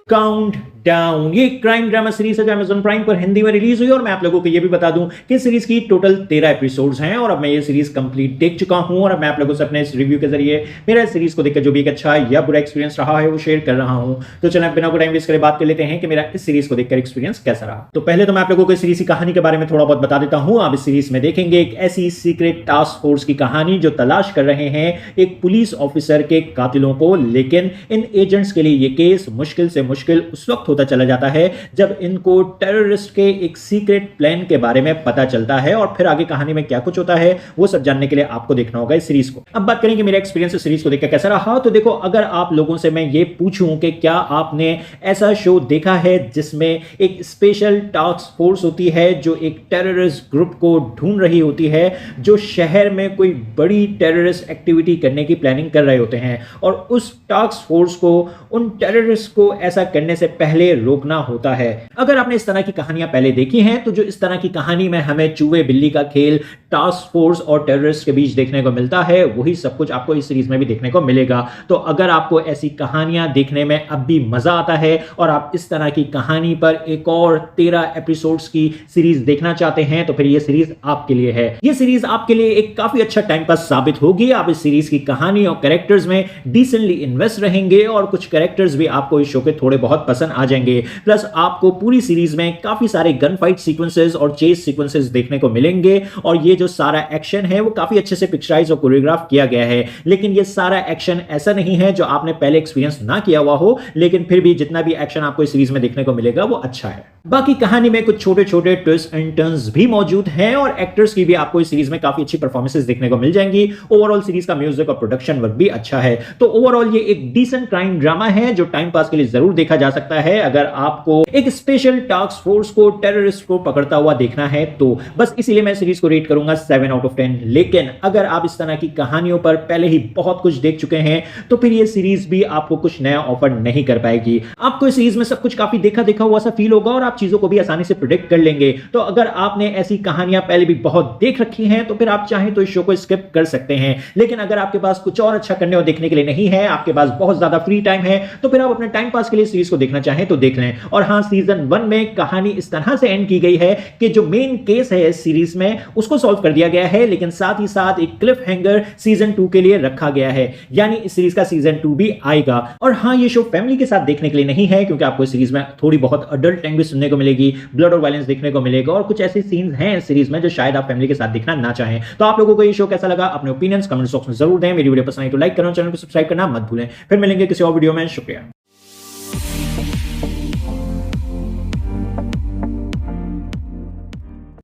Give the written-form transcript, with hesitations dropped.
Count down ये crime drama series है जो Amazon प्राइम पर हिंदी में रिलीज हुई और मैं आप लोगों को ये भी बता दूं कि सीरीज की टोटल 13 एपिसोड्स हैं और अब मैं ये सीरीज कंप्लीट देख चुका हूं और अब मैं आप लोगों से अपने इस रिव्यू के जरिए मेरा इस सीरीज को देखकर जो भी एक अच्छा या बुरा एक्सपीरियंस रहा है वो शेयर कर रहा हूं। तो चलिए बिना कोई टाइम वेस्ट करे बात कर लेते हैं कि मेरा इस सीरीज को देखकर एक्सपीरियंस कैसा रहा। तो पहले तो मैं आप लोगों को इस सीरीज की कहानी के बारे में थोड़ा बहुत बता देता हूं। आप इस सीरीज में देखेंगे एक ऐसी सीक्रेट टास्क फोर्स की कहानी जो तलाश कर रहे हैं एक पुलिस ऑफिसर के कातिलों को, लेकिन इन एजेंट्स के लिए यह केस मुश्किल से मुश्किल उस वक्त होता चला जाता है जब इनको टेररिस्ट के एक सीक्रेट प्लान के बारे में पता चलता है और फिर आगे कहानी में क्या कुछ होता है वो सब जानने के लिए आपको देखना होगा इस सीरीज को। अब बात करेंगे मेरा एक्सपीरियंस इस सीरीज को देखकर कैसा रहा। तो देखो, अगर आप लोगों से मैं ये पूछूं कि क्या आपने ऐसा शो देखा है जिसमें एक स्पेशल टास्क फोर्स होती है जो एक टेररिस्ट ग्रुप को ढूंढ रही होती है, जो शहर में कोई बड़ी टेररिस्ट एक्टिविटी करने की प्लानिंग कर रहे होते हैं और उस टास्क फोर्स को उन टेररिस्ट को ऐसा करने से पहले रोकना होता है। अगर आपने इस तरह की कहानियां पहले देखी हैं तो जो इस तरह की कहानी में हमें चूहे बिल्ली का खेल टास्क फोर्स और टेररिस्ट के बीच देखने को मिलता है वही सब कुछ आपको इस सीरीज में भी देखने को मिलेगा। तो अगर आपको ऐसी कहानियां देखने में अब भी मजा आता है और आप इस तरह की कहानी पर एक और 13 एपिसोड्स की सीरीज देखना चाहते हैं तो फिर यह सीरीज आपके लिए है। यह सीरीज आपके लिए एक काफी अच्छा टाइम पास साबित होगी। आप इस सीरीज की कहानी और कैरेक्टर्स में डिसेंटली इन्वेस्ट रहेंगे और कुछ कैरेक्टर्स भी आपको इस शो के थोड़े बहुत पसंद आ जाएंगे। प्लस आपको पूरी सीरीज में काफी सारे गन फाइट सीक्वेंसेस और चेस सीक्वेंसेस देखने को मिलेंगे और ये जो सारा एक्शन है वो काफी अच्छे से पिक्चराइज और कोरियोग्राफ किया गया है। लेकिन ये सारा एक्शन ऐसा नहीं है जो आपने पहले एक्सपीरियंस ना किया हुआ हो, लेकिन फिर भी जितना भी एक्शन आपको इस सीरीज में देखने को मिलेगा वो अच्छा है। बाकी कहानी में कुछ छोटे छोटे ट्विस्ट एंड टर्न्स भी मौजूद हैं और एक्टर्स की भी आपको इस सीरीज में काफी अच्छी परफॉर्मेंसेस देखने को मिल जाएंगी। ओवरऑल सीरीज का म्यूजिक और प्रोडक्शन वर्क भी अच्छा है। तो ओवरऑल ये एक डिसेंट क्राइम ड्रामा है जो टाइम पास के लिए जरूर देखा जा सकता है। अगर आपको एक स्पेशल टास्क फोर्स को टेररिस्ट को पकड़ता हुआ देखना है तो बस इसीलिए मैं सीरीज को रेट करूंगा 7 आउट ऑफ 10। लेकिन अगर आप इस तरह की कहानियों पर पहले ही बहुत कुछ देख चुके हैं तो फिर ये सीरीज भी आपको कुछ नया ऑफर नहीं कर पाएगी। आपको इस सीरीज में सब कुछ काफी देखा देखा हुआ सा फील होगा और आप चीजों को भी आसानी से प्रेडिक्ट कर लेंगे। तो अगर आपने ऐसी कहानियां पहले भी बहुत देख रखी हैं तो फिर आप चाहें तो इस शो को स्किप कर सकते हैं। लेकिन अगर आपके पास कुछ और अच्छा करने और देखने के लिए नहीं है, आपके पास बहुत ज्यादा फ्री टाइम है, तो फिर आप अपने टाइम पास के लिए सीरीज को देखना चाहें तो देख लें। और हां, सीजन 1 में कहानी इस तरह से एंड की गई है कि जो मेन केस है इस सीरीज में उसको सॉल्व कर दिया गया है, लेकिन साथ ही साथ एक क्लिफ हैंगर सीजन 2 के लिए रखा गया है। यानी इस सीरीज का सीजन 2 भी आएगा। और हां, ये शो फैमिली के साथ देखने के लिए नहीं है क्योंकि आपको इस सीरीज में थोड़ी बहुत अडल्ट लैंग्वेज सुनने को मिलेगी, ब्लड और वायलेंस देखने को मिलेगा और कुछ ऐसे सीन्स हैं इस सीरीज में जो शायद आप फैमिली के साथ देखना ना चाहें। तो आप लोगों को ये शो कैसा लगा अपने ओपिनियंस कमेंट बॉक्स में जरूर दें। मेरी वीडियो पसंद आई तो लाइक करो, चैनल को सब्सक्राइब करना मत भूलें। फिर मिलेंगे किसी और वीडियो में। शुक्रिया।